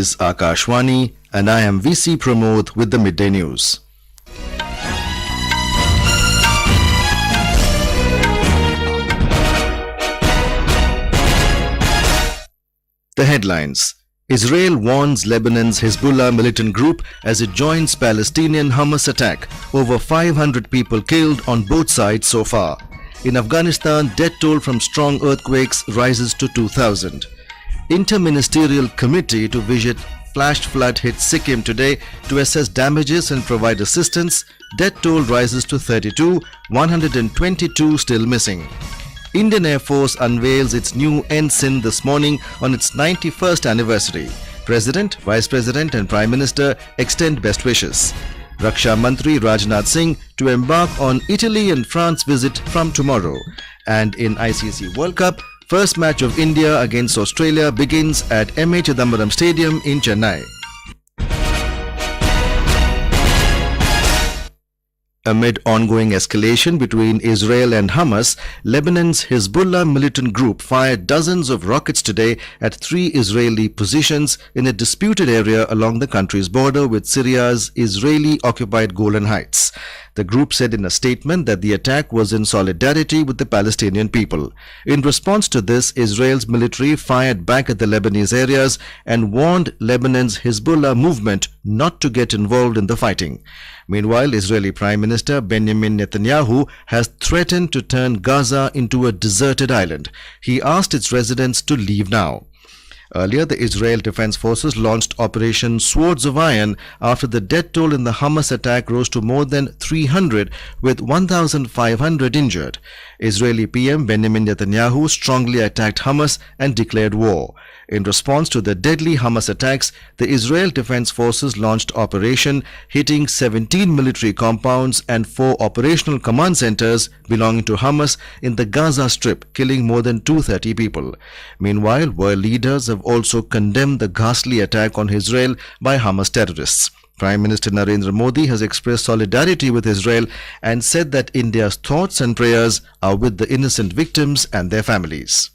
is Akashwani and I am VC Pramod with the Midday News. The headlines. Israel warns Lebanon's Hezbollah militant group as it joins Palestinian Hamas attack. Over 500 people killed on both sides so far. In Afghanistan, death toll from strong earthquakes rises to 2,000. Inter-Ministerial committee to visit flash flood hit Sikkim today to assess damages and provide assistance. Death toll rises to 32, 122 still missing. Indian Air Force unveils its new ensign this morning on its 91st anniversary. President, Vice President and Prime Minister extend best wishes. Raksha Mantri Rajnath Singh to embark on Italy and France visit from tomorrow. And in ICC World Cup, first match of India against Australia begins at Chidambaram Stadium in Chennai. Amid ongoing escalation between Israel and Hamas, Lebanon's Hezbollah militant group fired dozens of rockets today at 3 Israeli positions in a disputed area along the country's border with Syria's Israeli-occupied Golan Heights. The group said in a statement that the attack was in solidarity with the Palestinian people. In response to this, Israel's military fired back at the Lebanese areas and warned Lebanon's Hezbollah movement not to get involved in the fighting. Meanwhile, Israeli Prime Minister Benjamin Netanyahu has threatened to turn Gaza into a deserted island. He asked its residents to leave now. Earlier, the Israel Defense Forces launched Operation Swords of Iron after the death toll in the Hamas attack rose to more than 300 with 1,500 injured. Israeli PM Benjamin Netanyahu strongly attacked Hamas and declared war. In response to the deadly Hamas attacks, the Israel Defense Forces launched Operation, hitting 17 military compounds and 4 operational command centers belonging to Hamas in the Gaza Strip, killing more than 230 people. Meanwhile, world leaders have also condemned the ghastly attack on Israel by Hamas terrorists. Prime Minister Narendra Modi has expressed solidarity with Israel and said that India's thoughts and prayers are with the innocent victims and their families.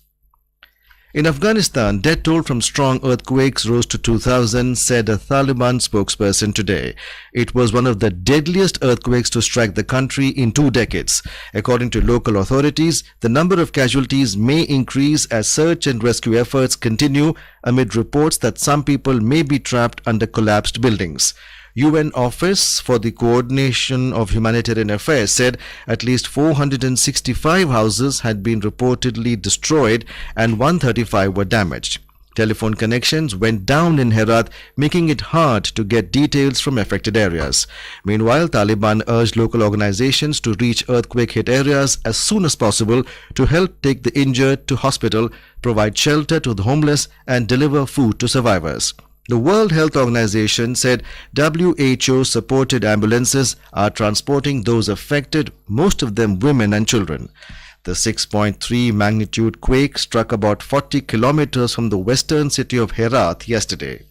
In Afghanistan, death toll from strong earthquakes rose to 2,000, said a Taliban spokesperson today. It was one of the deadliest earthquakes to strike the country in 2 decades. According to local authorities, the number of casualties may increase as search and rescue efforts continue amid reports that some people may be trapped under collapsed buildings. UN Office for the Coordination of Humanitarian Affairs said at least 465 houses had been reportedly destroyed and 135 were damaged. Telephone connections went down in Herat, making it hard to get details from affected areas. Meanwhile, Taliban urged local organizations to reach earthquake-hit areas as soon as possible to help take the injured to hospital, provide shelter to the homeless and deliver food to survivors. The World Health Organization said WHO-supported ambulances are transporting those affected, most of them women and children. The 6.3 magnitude quake struck about 40 kilometers from the western city of Herat yesterday.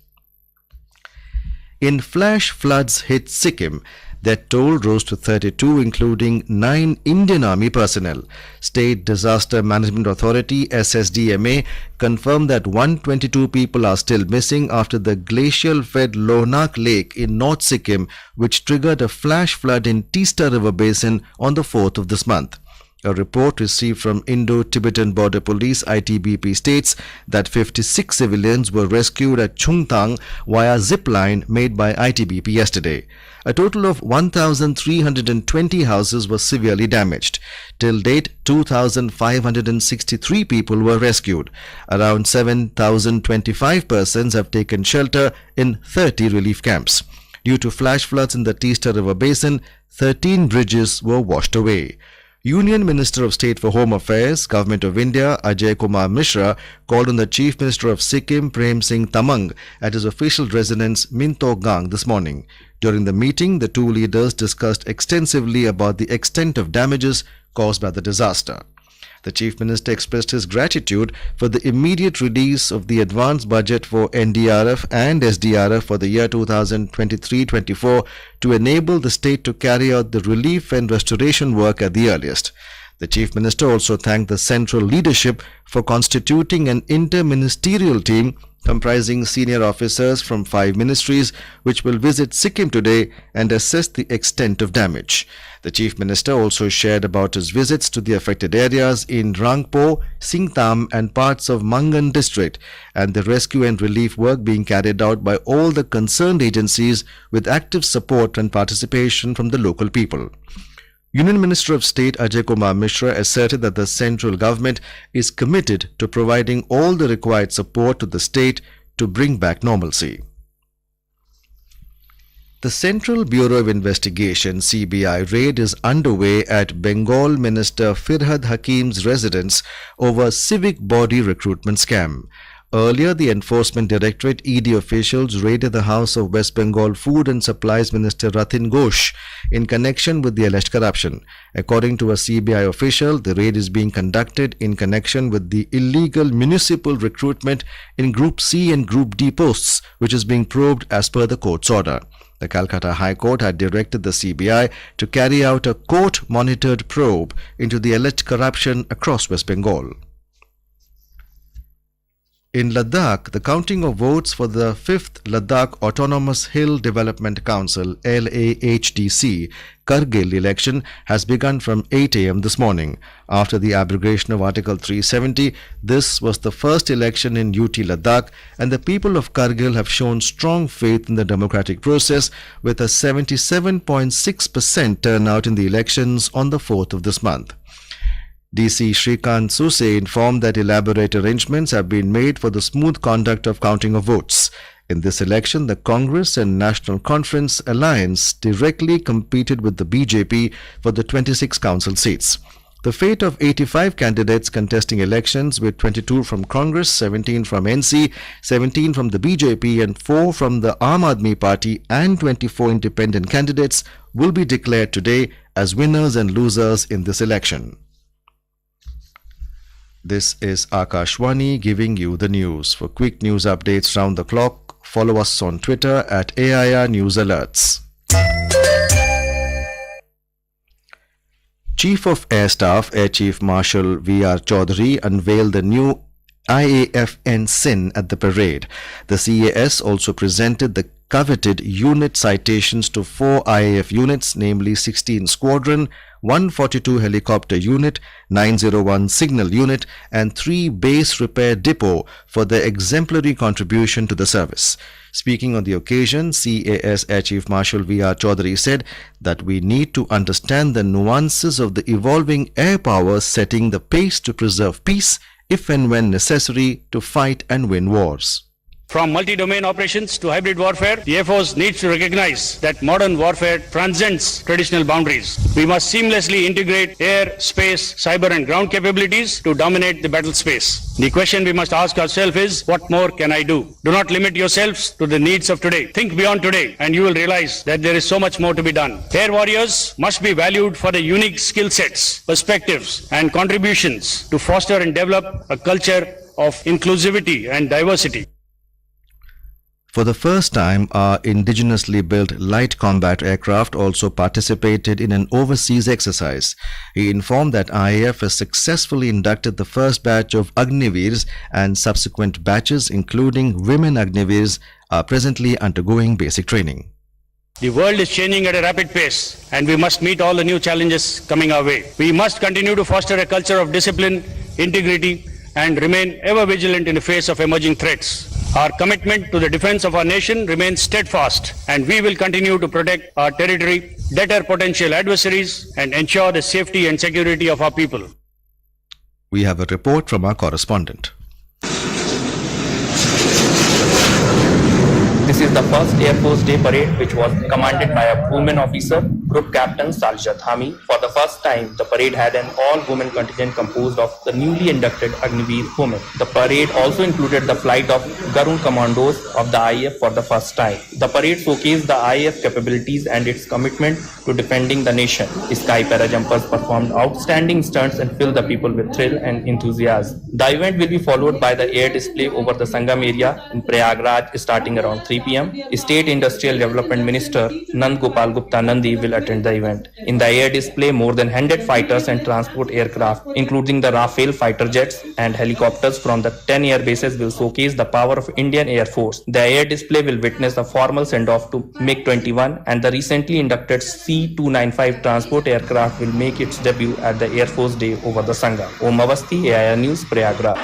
In flash floods hit Sikkim, that toll rose to 32, including 9 Indian Army personnel. State Disaster Management Authority (SSDMA) confirmed that 122 people are still missing after the glacial-fed Lohnak Lake in North Sikkim, which triggered a flash flood in Teesta River Basin on the 4th of this month. A report received from Indo-Tibetan Border Police (ITBP) states that 56 civilians were rescued at Chungtang via zip line made by ITBP yesterday. A total of 1,320 houses were severely damaged. Till date, 2,563 people were rescued. Around 7,025 persons have taken shelter in 30 relief camps. Due to flash floods in the Teesta River Basin, 13 bridges were washed away. Union Minister of State for Home Affairs, Government of India, Ajay Kumar Mishra, called on the Chief Minister of Sikkim, Prem Singh Tamang, at his official residence Mintogang this morning. During the meeting, the two leaders discussed extensively about the extent of damages caused by the disaster. The Chief Minister expressed his gratitude for the immediate release of the advance budget for NDRF and SDRF for the year 2023-24 to enable the state to carry out the relief and restoration work at the earliest. The Chief Minister also thanked the central leadership for constituting an inter-ministerial team comprising senior officers from 5 ministries which will visit Sikkim today and assess the extent of damage. The Chief Minister also shared about his visits to the affected areas in Rangpo, Singtam and parts of Mangan district and the rescue and relief work being carried out by all the concerned agencies with active support and participation from the local people. Union Minister of State Ajay Kumar Mishra asserted that the central government is committed to providing all the required support to the state to bring back normalcy. The Central Bureau of Investigation (CBI) raid is underway at Bengal Minister Firhad Hakim's residence over civic body recruitment scam. Earlier, the Enforcement Directorate (ED) officials raided the house of West Bengal Food and Supplies Minister Ratin Ghosh in connection with the alleged corruption. According to a CBI official, the raid is being conducted in connection with the illegal municipal recruitment in Group C and Group D posts, which is being probed as per the court's order. The Calcutta High Court had directed the CBI to carry out a court-monitored probe into the alleged corruption across West Bengal. In Ladakh, the counting of votes for the 5th Ladakh Autonomous Hill Development Council (LAHDC) Kargil election has begun from 8 a.m. this morning. After the abrogation of Article 370, this was the first election in UT Ladakh, and the people of Kargil have shown strong faith in the democratic process with a 77.6% turnout in the elections on the 4th of this month. DC Shrikant Suse informed that elaborate arrangements have been made for the smooth conduct of counting of votes. In this election, the Congress and National Conference Alliance directly competed with the BJP for the 26 council seats. The fate of 85 candidates contesting elections, with 22 from Congress, 17 from NC, 17 from the BJP and 4 from the Aam Aadmi Party and 24 independent candidates, will be declared today as winners and losers in this election. This is Akashwani giving you the news. For quick news updates round the clock, follow us on Twitter at AIR News Alerts. Chief of Air Staff, Air Chief Marshal V.R. Chaudhary unveiled the new IAF ensign at the parade. The CAS also presented the coveted unit citations to 4 IAF units, namely 16 Squadron, 142 Helicopter Unit, 901 Signal Unit and 3 Base Repair Depot for their exemplary contribution to the service. Speaking on the occasion, CAS Air Chief Marshal V.R. Chaudhary said that we need to understand the nuances of the evolving air power, setting the pace to preserve peace if and when necessary to fight and win wars. From multi-domain operations to hybrid warfare, the Air Force needs to recognize that modern warfare transcends traditional boundaries. We must seamlessly integrate air, space, cyber and ground capabilities to dominate the battle space. The question we must ask ourselves is, what more can I do? Do not limit yourselves to the needs of today. Think beyond today and you will realize that there is so much more to be done. Air warriors must be valued for their unique skill sets, perspectives and contributions to foster and develop a culture of inclusivity and diversity. For the first time, our indigenously built light combat aircraft also participated in an overseas exercise. He informed that IAF has successfully inducted the first batch of Agniveers, and subsequent batches, including women Agniveers, are presently undergoing basic training. The world is changing at a rapid pace and we must meet all the new challenges coming our way. We must continue to foster a culture of discipline, integrity and remain ever vigilant in the face of emerging threats. Our commitment to the defense of our nation remains steadfast and we will continue to protect our territory, deter potential adversaries and ensure the safety and security of our people. We have a report from our correspondent. This is the first Air Force Day parade which was commanded by a woman officer, Group Captain Salja Dhami. For the first time, the parade had an all-women contingent composed of the newly inducted Agniveer women. The parade also included the flight of Garud Commandos of the IAF for the first time. The parade showcased the IAF capabilities and its commitment to defending the nation. Sky parajumpers performed outstanding stunts and filled the people with thrill and enthusiasm. The event will be followed by the air display over the Sangam area in Prayagraj starting around 3 p.m. p.m., State Industrial Development Minister Nand Gopal Gupta Nandi will attend the event. In the air display, more than 100 fighters and transport aircraft, including the Rafale fighter jets and helicopters from the 10 air bases, will showcase the power of Indian Air Force. The air display will witness a formal send-off to MiG-21, and the recently inducted C-295 transport aircraft will make its debut at the Air Force Day over the Sangha. Om Avasthi, AIR News, Prayagraj.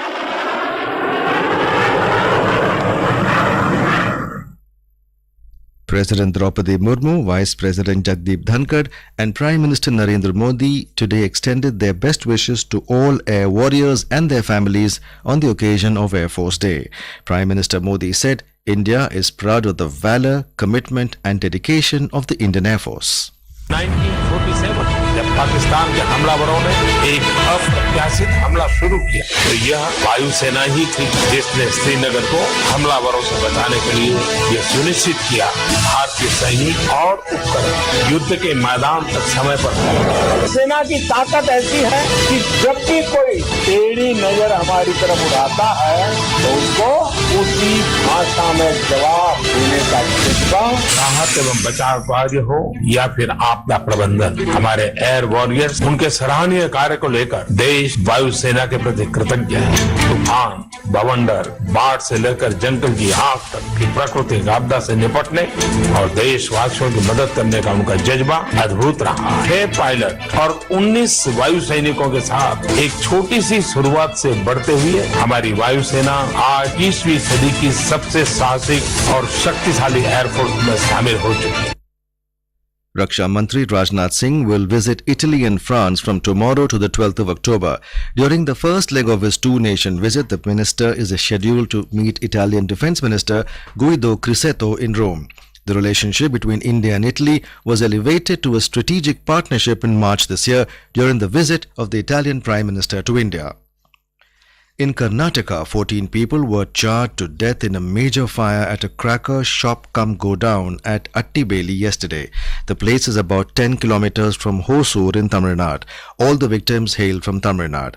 President Draupadi Murmu, Vice President Jagdeep Dhankad and Prime Minister Narendra Modi today extended their best wishes to all air warriors and their families on the occasion of Air Force Day. Prime Minister Modi said India is proud of the valor, commitment and dedication of the Indian Air Force. 1947 जब पाकिस्तान के हमलावरों ने एक अप्रत्याशित हमला शुरू किया तो यह वायुसेना ही थी जिसने श्रीनगर को हमलावरों से बचाने के लिए यह सुनिश्चित किया भारतीय सैनिक और उपकरण युद्ध के मैदान तक समय पर पहुंचे। सेना की ताकत ऐसी है कि जब भी कोई टेढ़ी नजर हमारी तरफ उठाता है तो उसको उसी भाषा में जवाब देने का जज्बा, राहत एवं बचाव कार्य हो या फिर आपदा प्रबंधन, हमारे एयर वॉरियर्स उनके सराहनीय कार्य को लेकर देश वायुसेना के प्रति कृतज्ञ है। तूफान, बवंडर, बाढ़ से लेकर जंगल की आग तक की प्राकृतिक आपदा से निपटने और देशवासियों की मदद करने का उनका जज्बा अद्भुत रहा है। पायलट और 19 वायु सैनिकों के साथ एक छोटी सी शुरुआत से बढ़ते हुए हमारी वायुसेना आज 20वीं सदी की सबसे साहसिक और शक्तिशाली एयरफोर्स में शामिल हो चुकी है। Raksha Mantri Rajnath Singh will visit Italy and France from tomorrow to the 12th of October. During the first leg of his two-nation visit, the minister is scheduled to meet Italian Defence Minister Guido Crosetto in Rome. The relationship between India and Italy was elevated to a strategic partnership in March this year during the visit of the Italian Prime Minister to India. In Karnataka, 14 people were charred to death in a major fire at a cracker shop cum go down at Attibeli yesterday. The place is about 10 kilometers from Hosur in Tamil Nadu. All the victims hail from Tamil Nadu.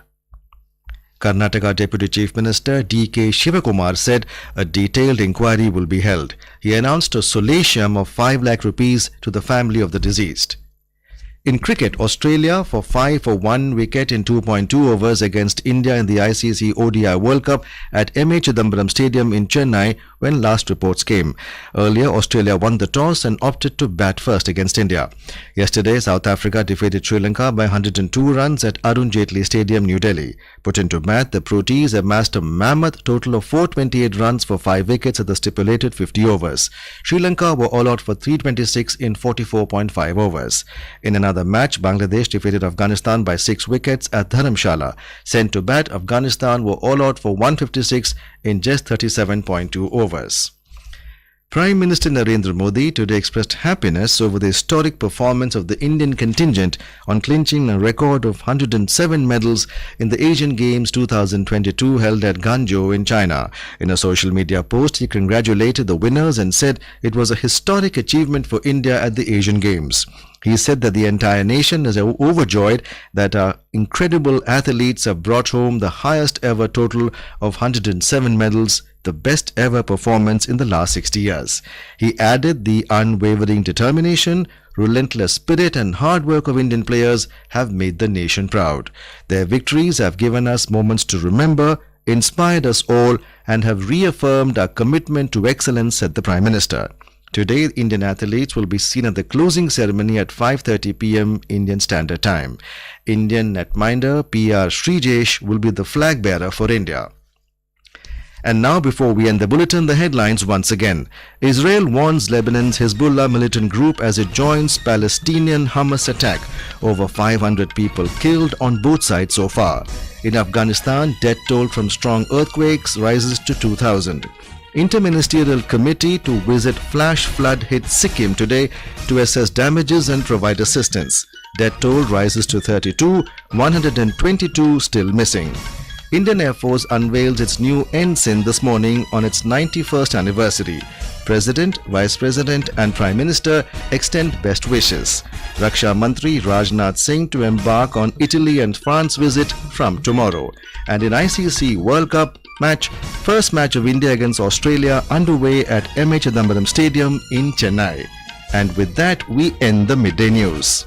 Karnataka Deputy Chief Minister D.K. Shivakumar said a detailed inquiry will be held. He announced a solatium of 5 lakh rupees to the family of the deceased. In cricket, Australia for 5 for 1 wicket in 2.2 overs against India in the ICC ODI World Cup at Chidambaram Stadium in Chennai when last reports came. Earlier, Australia won the toss and opted to bat first against India. Yesterday, South Africa defeated Sri Lanka by 102 runs at Arun Jaitley Stadium, New Delhi. Put into bat, the Proteas amassed a mammoth total of 428 runs for 5 wickets at the stipulated 50 overs. Sri Lanka were all out for 326 in 44.5 overs. In another match, Bangladesh defeated Afghanistan by 6 wickets at Dharamshala. Sent to bat, Afghanistan were all out for 156 in just 37.2 overs. Prime Minister Narendra Modi today expressed happiness over the historic performance of the Indian contingent on clinching a record of 107 medals in the Asian Games 2022 held at Guangzhou in China. In a social media post, he congratulated the winners and said it was a historic achievement for India at the Asian Games. He said that the entire nation is overjoyed that our incredible athletes have brought home the highest ever total of 107 medals, the best ever performance in the last 60 years. He added the unwavering determination, relentless spirit and hard work of Indian players have made the nation proud. Their victories have given us moments to remember, inspired us all and have reaffirmed our commitment to excellence, said the Prime Minister. Today, Indian athletes will be seen at the closing ceremony at 5:30 p.m. Indian Standard Time. Indian netminder P.R. Srijesh will be the flag bearer for India. And now, before we end the bulletin, the headlines once again. Israel warns Lebanon's Hezbollah militant group as it joins Palestinian Hamas attack. Over 500 people killed on both sides so far. In Afghanistan, death toll from strong earthquakes rises to 2,000. Inter-Ministerial Committee to visit flash flood hit Sikkim today to assess damages and provide assistance. Death toll rises to 32, 122 still missing. Indian Air Force unveils its new ensign this morning on its 91st anniversary. President, Vice President and Prime Minister extend best wishes. Raksha Mantri Rajnath Singh to embark on Italy and France visit from tomorrow. And in ICC World Cup match, first match of India against Australia underway at Chidambaram Stadium in Chennai. And with that, we end the midday news.